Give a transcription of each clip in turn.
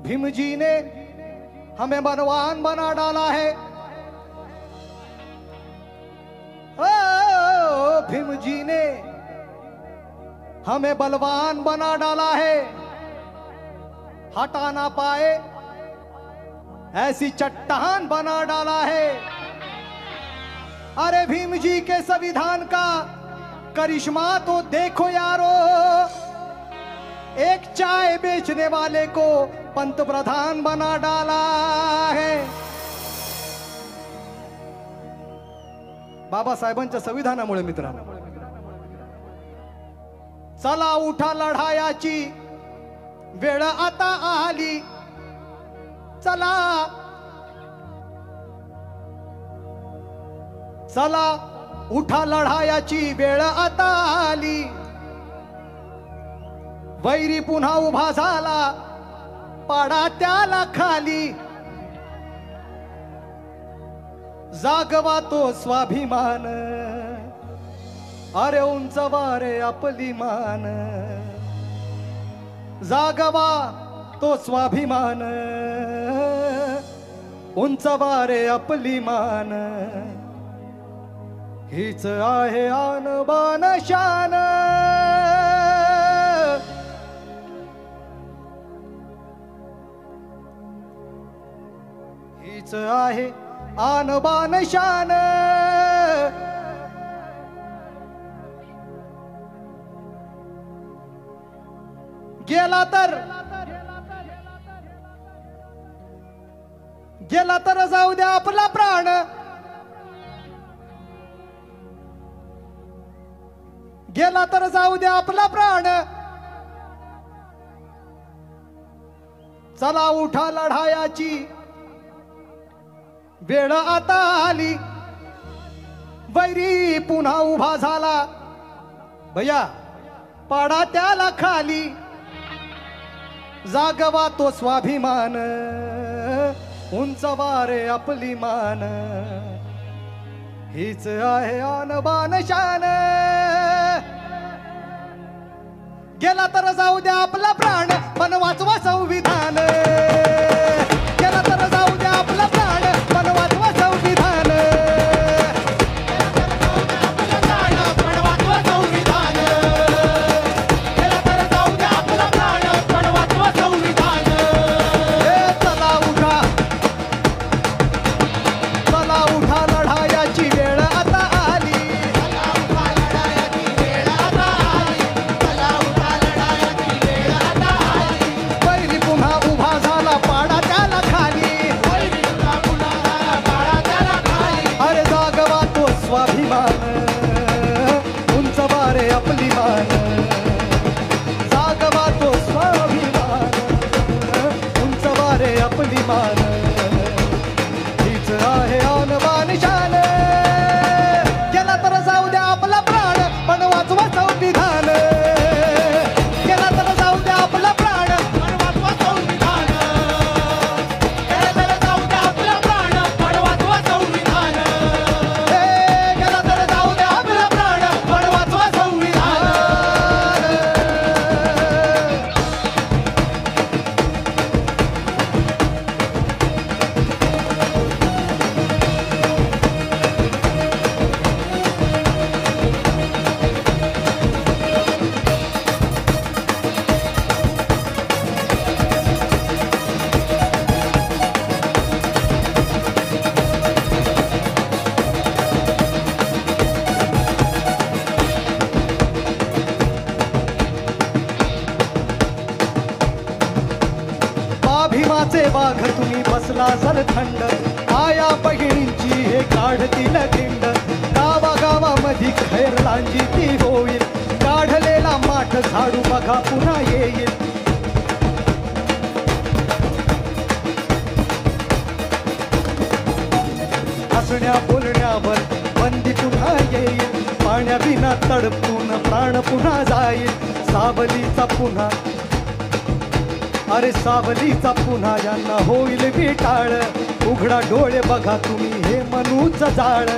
भीम जी ने हमें बलवान बना डाला है। ओ भीम जी ने हमें बलवान बना डाला है। हटा ना पाए ऐसी चट्टान बना डाला है। अरे भीम जी के संविधान का करिश्मा तो देखो यारो, एक चाय बेचने वाले को पंतप्रधान बना डाला है। बाबासाहेबांच्या संविधानामुळे मित्रांनो, चला उठा लढायाची वेळ आता आली। चला चला उठा लढायाची वेळ आता आली। वैरी पुन्हा उभा झाला, पाडा त्याला खाली। जागवा तो स्वाभिमान, अरे उंचवा रे आपली मान। जागवा तो स्वाभिमान, उंचवा रे आपली मान। हीच आहे आणबान शान, हीच आहे आणबान शान। गेला तर जाऊ द्या आपला प्राण। गेला तर जाऊ द्या आपला प्राण। चला उठा लढायाची वेळ आता आली। वैरी पुन्हा उभा झाला, भैया पाडा त्याला खाली। जागवा तो स्वाभिमान, उंचवा रे आपली मान। हीच आहे आणबान शान। गेला तर जाऊ द्या आपला प्राण, पण वाचवा संविधान। गेला तर जाऊ द्या आपला प्राण, पण वाचवा संविधान। भीमाचे वाघ तुम्ही बसला जर थंड। आया बहिणींची हे काढतील खिंड। गावागावामध्ये खैरलांजी ती होईल। काढलेला माठ झाडू बघा पुन्हा येईल। हसण्या बोलण्यावर बंदी पुन्हा येईल। पाण्या बिना तडपून प्राण पुन्हा जाईल। सावलीचा पुन्हा, अरे सावलीचा पुन्हा यांना होईल विटाळ। उघडा डोळे बघा तुम्ही हे मनूच जाळ।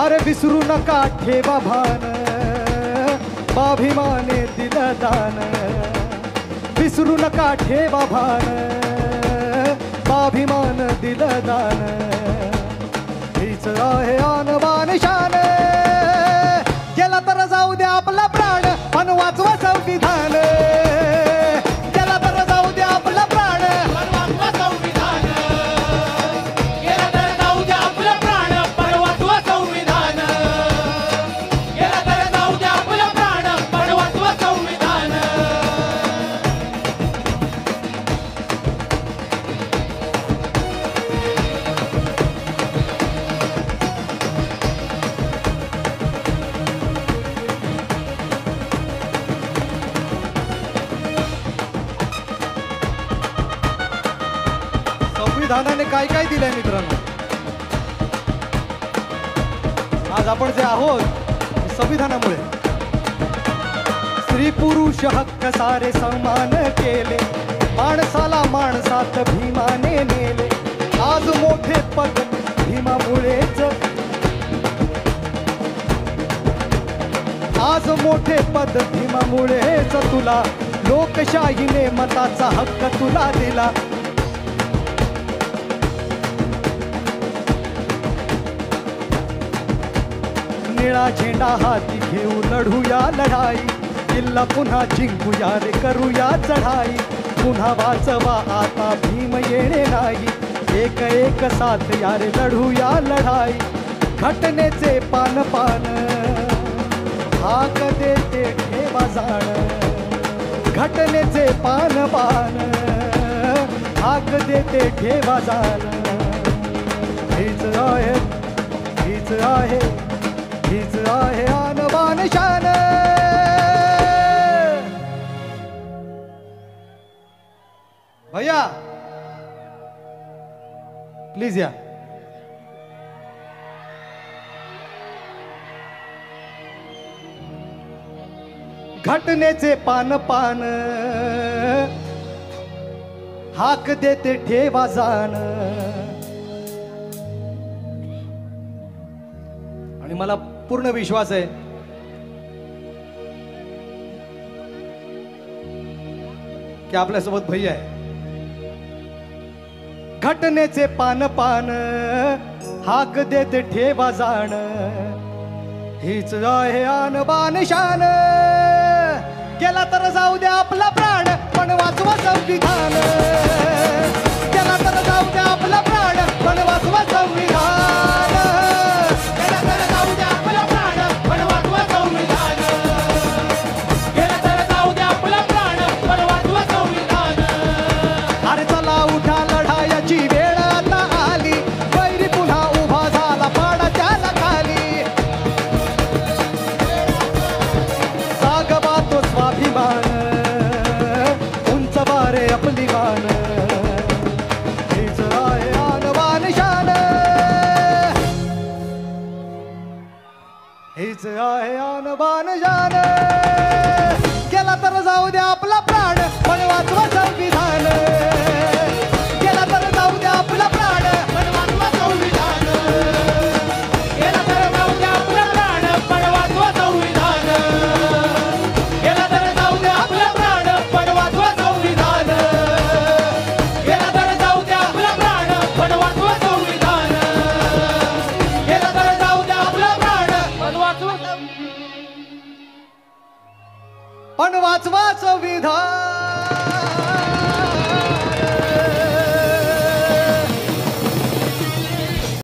अरे विसरू नका ठेवा भान, स्वाभिमाने दिलं दान। विसरू नका ठेवा भान, स्वाभिमान दिलं दान, हीच आहे आणबान शान. गेला तर जाऊ द्या आपला प्राण, पण वाचवा संविधान. गेला तर जाऊ द्या आपला प्राण, पण वाचवा संविधान. गेला तर जाऊ द्या आपलं प्राण, पण वाचवा संविधान. गेला तर जाऊ द्या आपलं प्राण, पण वाचवा संविधान. संविधानाने काय काय दिलंय मित्रांनो. आज आपण जे आहोत संविधानामुळे. स्त्री पुरुष हक्क सारे समान केले, माणसाला माणसात भीमाने नेले. आज मोठे पद भीमामुळेच, आज मोठे पद भीमामुळेच तुला. लोकशाहीने मताचा हक्क तुला दिला. निळा झेंडा हाती घेऊ लढूया लढाई. किल्ला पुन्हा जिंकूया रे करूया चढाई. पुन्हा वाचवा आता भीम येणे नाही. एक एक साथ यारे लढूया लढाई. घटनेचे पान पान हाक देते ठेवा जाण. घटनेचे पान पान हाक देते ठेवा जाण. हीच आहे, हीच आहे, हीच आहे आणबान शान. भैया प्लीज या. घटनेचे पान पान हाक देते ठेवा जाण. आणि मला पूर्ण विश्वास आहे की आपल्यासोबत भैया आहे. घटनेचे पान पान हाक देते ठेवा जाण. हीच आहे आणबान शान. गेला तर जाऊ द्या आपला प्राण, पण वाचवा संविधान. गेला तर जाऊ द्या आपला प्राण, पण वाचवा संविधान. गेला तर जाऊ द्या आपलं प्राण, पण वाचवा संविधान. गेला तर जाऊ द्या आपलं प्राण, पण वाचवा संविधान. अरे चला उठा लढायाची वेळ आता आली. वैरी पुन्हा उभा झाला पाडाच्या खाली. जागवा तो स्वाभिमान, उंच बारे आपली मान. हीच आहे आणबान शान. हीच आहे आणबान शान. गेला तर जाऊ द्या आपला प्राण, पण वाचवा संविधान. गेला तर जाऊ द्या आपला प्राण, पण वाचवा संविधान. गेला तर जाऊ द्या आपलं प्राण, पण वाचवा संविधान. गेला तर जाऊ द्या आपलं प्राण, पण वाचवा संविधान. गेला तर जाऊ द्या आपलं प्राण, पण वाचवा संविधान. गेला तर जाऊ द्या आपलं प्राण, पण वाचवा पण वाचवा संविधान.